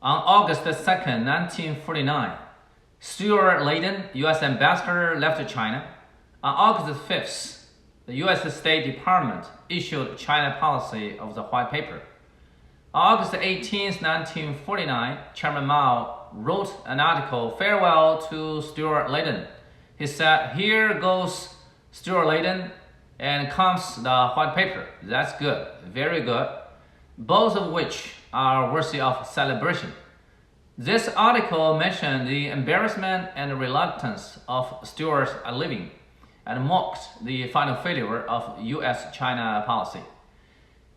On August 2nd, 1949, Stuart Leighton, U.S. ambassador, left China. On August 5th, the U.S. State Department issued China policy of the White Paper. On August 18th, 1949, Chairman Mao wrote an article, "Farewell to Stuart Leighton." He said, "Here goes Stuart Leighton, and comes the White Paper." That's good, very good, both of which are worthy of celebration. This article mentioned the embarrassment and reluctance of Stuart's living and mocked the final failure of U.S.-China policy.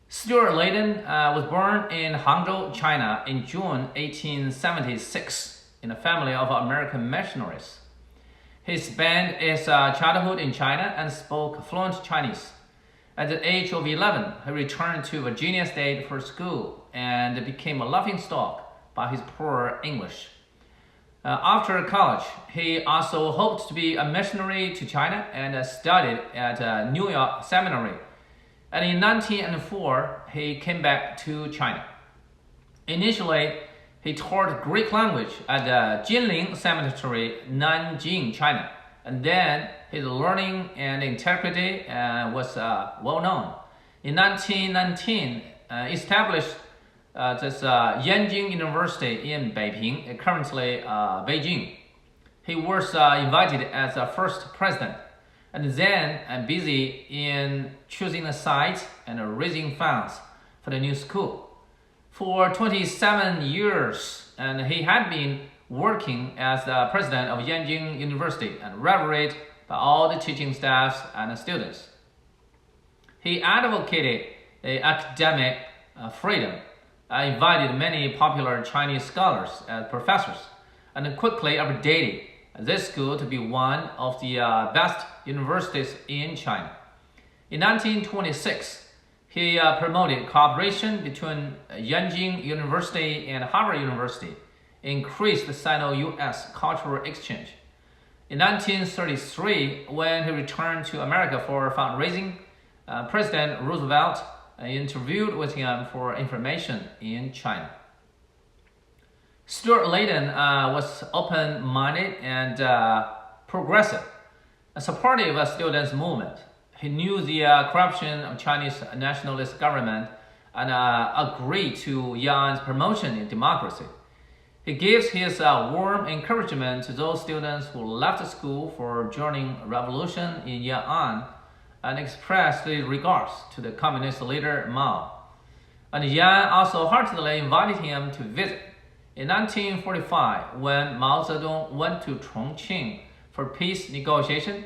Stuart Leighton was born in Hangzhou, China in June 1876 in a family of American missionaries. He spent his childhood in China and spoke fluent Chinese. At the age of 11, he returned to Virginia State for school and became a laughingstock by his poor English. After college, he also hoped to be a missionary to China and studied at New York Seminary. And in 1904, he came back to China. Initially, he taught Greek language at the Jinling Cemetery, Nanjing, China, and then his learning and integrity was well known. In 1919, established this Yanjing University in Beiping, currently Beijing. He was invited as the first president, and then busy in choosing a site and raising funds for the new school. For 27 years, and he had been working as the president of Yanjing University and revered by all the teaching staffs and students. He advocated academic freedom, invited many popular Chinese scholars as professors, and quickly updated this school to be one of the best universities in China. In 1926, he promoted cooperation between Yanjing University and Harvard University, increased the Sino-US cultural exchange. In 1933, when he returned to America for fundraising, President Roosevelt interviewed with him for information in China. Stuart Leighton was open-minded and progressive, supportive of students' movement. He knew the corruption of Chinese nationalist government and agreed to Yan's promotion in democracy. He gives his warm encouragement to those students who left school for joining revolution in Yan'an and expressed his regards to the communist leader Mao. And Yan also heartily invited him to visit. In 1945, when Mao Zedong went to Chongqing for peace negotiation,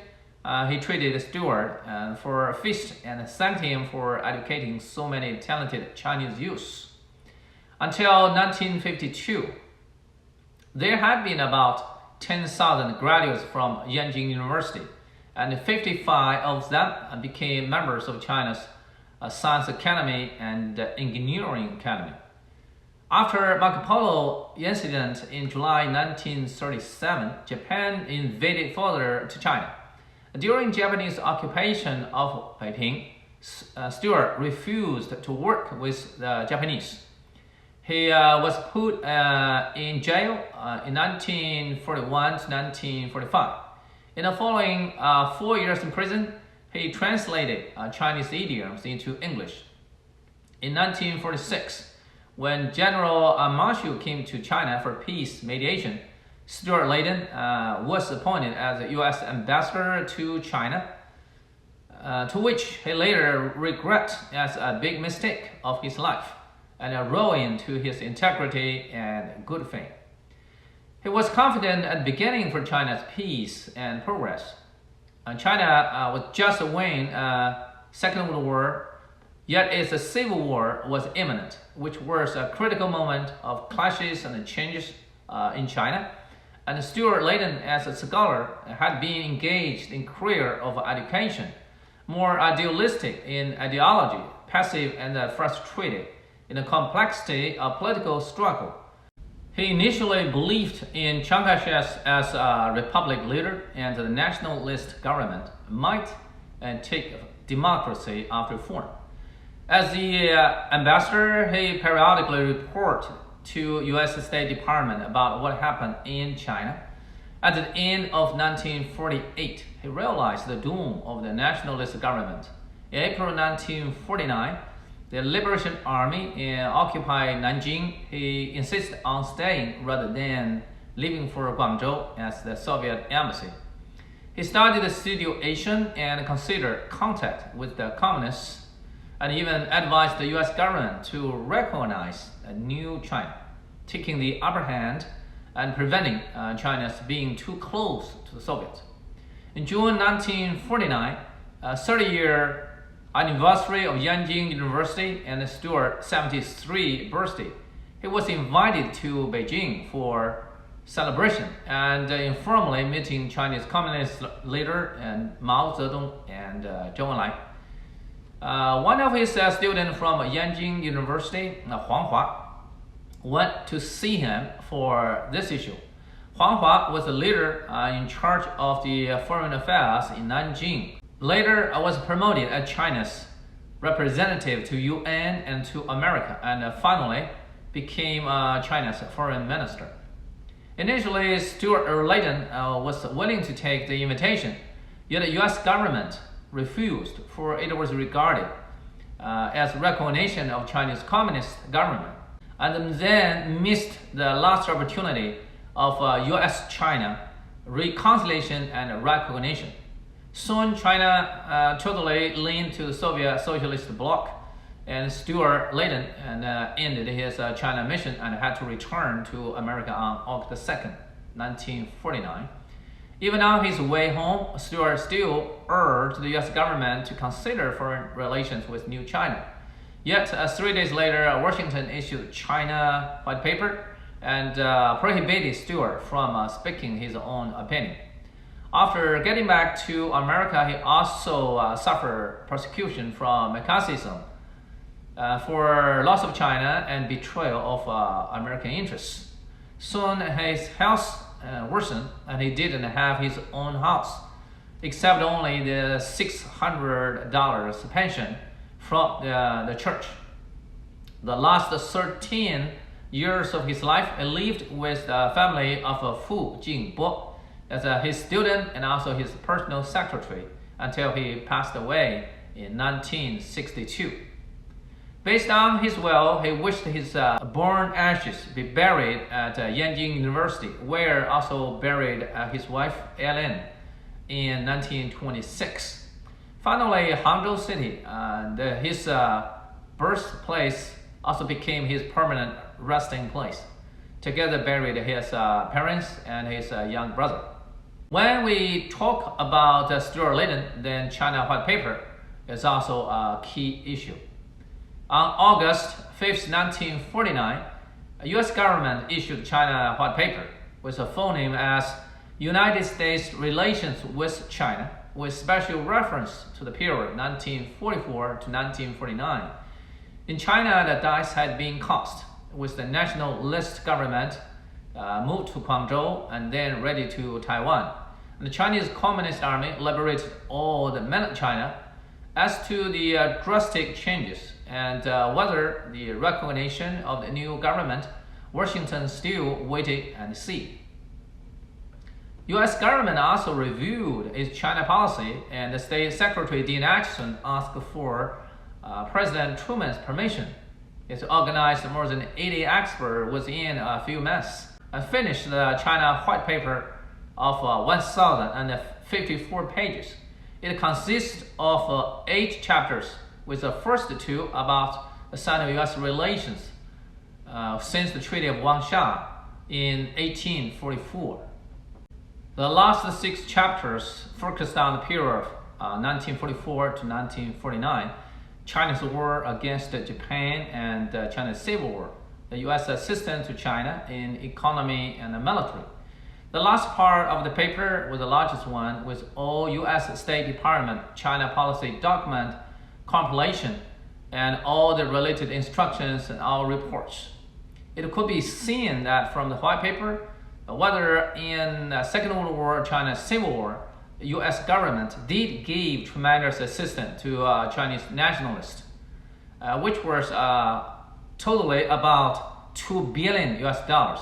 he treated Stuart for a feast and thanked him for educating so many talented Chinese youths. Until 1952, there had been about 10,000 graduates from Yanjing University, and 55 of them became members of China's Science Academy and Engineering Academy. After Marco Polo incident in July 1937, Japan invaded further to China. During Japanese occupation of Beiping, Stuart refused to work with the Japanese. He was put in jail in 1941 to 1945. In the following 4 years in prison, he translated Chinese idioms into English. In 1946, when General Marshall came to China for peace mediation, Stuart Leighton was appointed as the U.S. ambassador to China, to which he later regretted as a big mistake of his life and a ruin to his integrity and good fame. He was confident at the beginning for China's peace and progress. China was just winning Second World War, yet its civil war was imminent, which was a critical moment of clashes and changes in China. And Stuart Leighton, as a scholar, had been engaged in career of education, more idealistic in ideology, passive and frustrated in the complexity of political struggle. He initially believed in Chiang Kai-shek as a republic leader, and the nationalist government might take democracy after form. As the ambassador, he periodically reported to U.S. State Department about what happened in China. At the end of 1948, he realized the doom of the nationalist government. In April 1949, the Liberation Army occupied Nanjing. He insisted on staying rather than leaving for Guangzhou as the Soviet embassy. He studied the situation and considered contact with the communists, and even advised the U.S. government to recognize a new China, taking the upper hand and preventing China's being too close to the Soviets. In June 1949, a 30-year anniversary of Yanjing University and the Stuart 73 birthday, he was invited to Beijing for celebration and informally meeting Chinese Communist leader and Mao Zedong and Zhou Enlai. One of his students from Yanjing University, Huang Hua, went to see him for this issue. Huang Hua was the leader in charge of the foreign affairs in Nanjing. Later, was promoted as China's representative to UN and to America, and finally became China's foreign minister. Initially, Stuart Leighton was willing to take the invitation, yet the U.S. government refused, for it was regarded as recognition of Chinese Communist government, and then missed the last opportunity of U.S.-China reconciliation and recognition. Soon, China totally leaned to the Soviet Socialist bloc, and Stuart Leighton ended his China mission and had to return to America on August 2nd, 1949. Even on his way home, Stuart still urged the U.S. government to consider foreign relations with New China. Yet, 3 days later, Washington issued China White Paper and prohibited Stuart from speaking his own opinion. After getting back to America, he also suffered persecution from Marxism for loss of China and betrayal of American interests. Soon his health worsened, and he didn't have his own house, except only the $600 pension from the church. The last 13 years of his life, he lived with the family of Fu Jingbo as his student and also his personal secretary until he passed away in 1962. Based on his will, he wished his born ashes be buried at Yanjing University, where also buried his wife Ellen in 1926. Finally, Hangzhou City, his birthplace, also became his permanent resting place. Together buried his parents and his young brother. When we talk about Stuart Leighton, then China White Paper is also a key issue. On August 5th, 1949, the U.S. government issued China White Paper with a full name as United States Relations with China, with special reference to the period 1944 to 1949. In China, the dice had been cast, with the nationalist government moved to Guangzhou and then ready to Taiwan. And the Chinese Communist Army liberated all the mainland China. As to the drastic changes and whether the recognition of the new government, Washington still waited and see. U.S. government also reviewed its China policy, and the State Secretary Dean Acheson asked for President Truman's permission. It organized more than 80 experts within a few months and finished the China White Paper of 1,054 pages. It consists of 8 chapters, with the first 2 about the Sino-U.S. relations since the Treaty of Wangsha in 1844. The last 6 chapters focused on the period of 1944 to 1949, China's war against Japan and China's Civil War, the U.S. assistance to China in economy and military. The last part of the paper was the largest one, with all U.S. State Department China policy document compilation and all the related instructions and all reports. It could be seen that from the white paper, whether in the Second World War or China's Civil War, the U.S. government did give tremendous assistance to Chinese nationalists, which was totally about 2 billion US dollars.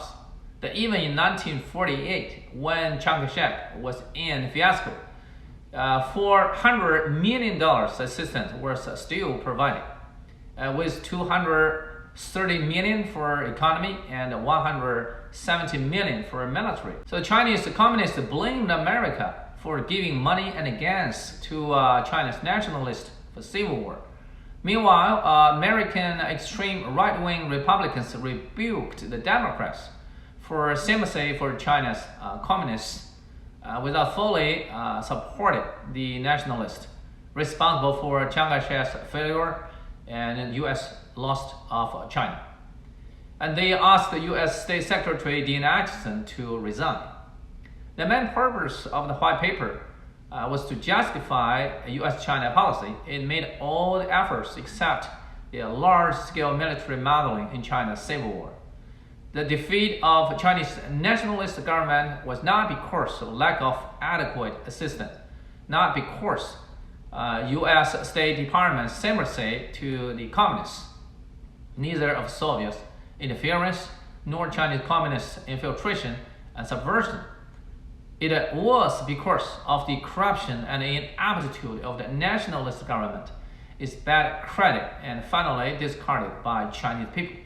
That even in 1948, when Chiang Kai-shek was in fiasco, $400 million assistance was still provided, with 230 million for economy and 170 million for military. So the Chinese communists blamed America for giving money and guns to China's nationalists for civil war. Meanwhile, American extreme right-wing Republicans rebuked the Democrats for sympathy for China's communists without fully supporting the nationalists responsible for Chiang Kai-shek's failure and U.S. loss of China. And they asked the U.S. State Secretary Dean Acheson to resign. The main purpose of the white paper was to justify U.S.-China policy. It made all the efforts except the large-scale military modeling in China's civil war. The defeat of Chinese nationalist government was not because of lack of adequate assistance, not because U.S. State Department sympathy to the communists, neither of Soviet interference nor Chinese communist infiltration and subversion. It was because of the corruption and inaptitude of the nationalist government, its bad credit, and finally discarded by Chinese people.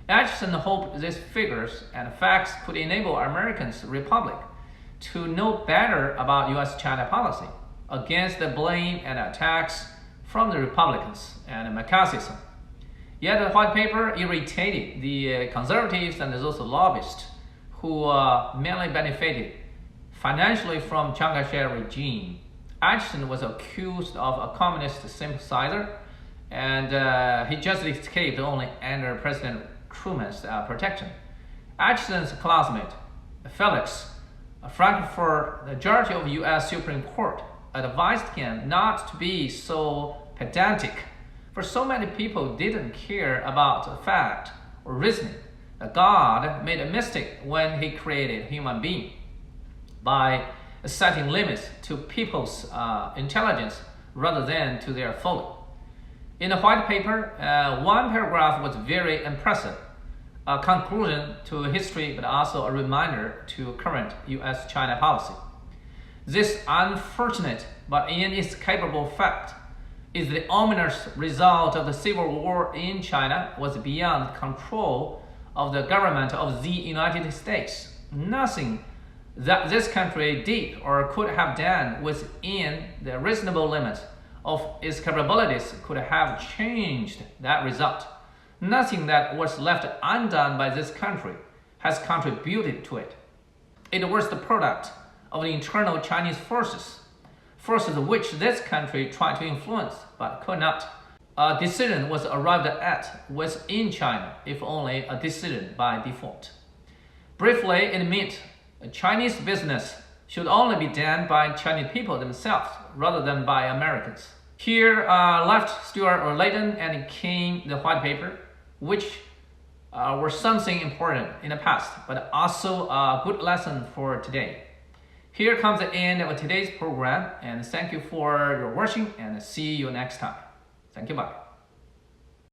Acheson hoped these figures and facts could enable Americans' republic to know better about U.S.-China policy against the blame and attacks from the Republicans and McCarthyism. Yet the white paper irritated the conservatives and those lobbyists who mainly benefited financially from Chiang Kai-shek regime. Acheson was accused of a communist sympathizer, and he just escaped only under President Truman's protection. Acheson's classmate, Felix, a Frankfurt judge of U.S. Supreme Court, advised him not to be so pedantic, for so many people didn't care about fact or reasoning. God made a mistake when he created human being by setting limits to people's intelligence rather than to their folly. In the white paper, one paragraph was very impressive, a conclusion to history but also a reminder to current U.S.-China policy. This unfortunate but inescapable fact is the ominous result of the civil war in China was beyond control of the government of the United States. Nothing that this country did or could have done within the reasonable limits of its capabilities could have changed that result. Nothing that was left undone by this country has contributed to it. It was the product of the internal Chinese forces which this country tried to influence but could not. A decision was arrived at within China, if only a decision by default. Briefly, it meant Chinese business should only be done by Chinese people themselves rather than by Americans. Here left Stuart Leighton and came the white paper, which were something important in the past, but also a good lesson for today. Here comes the end of today's program, and thank you for your watching, and see you next time. Thank you, bye.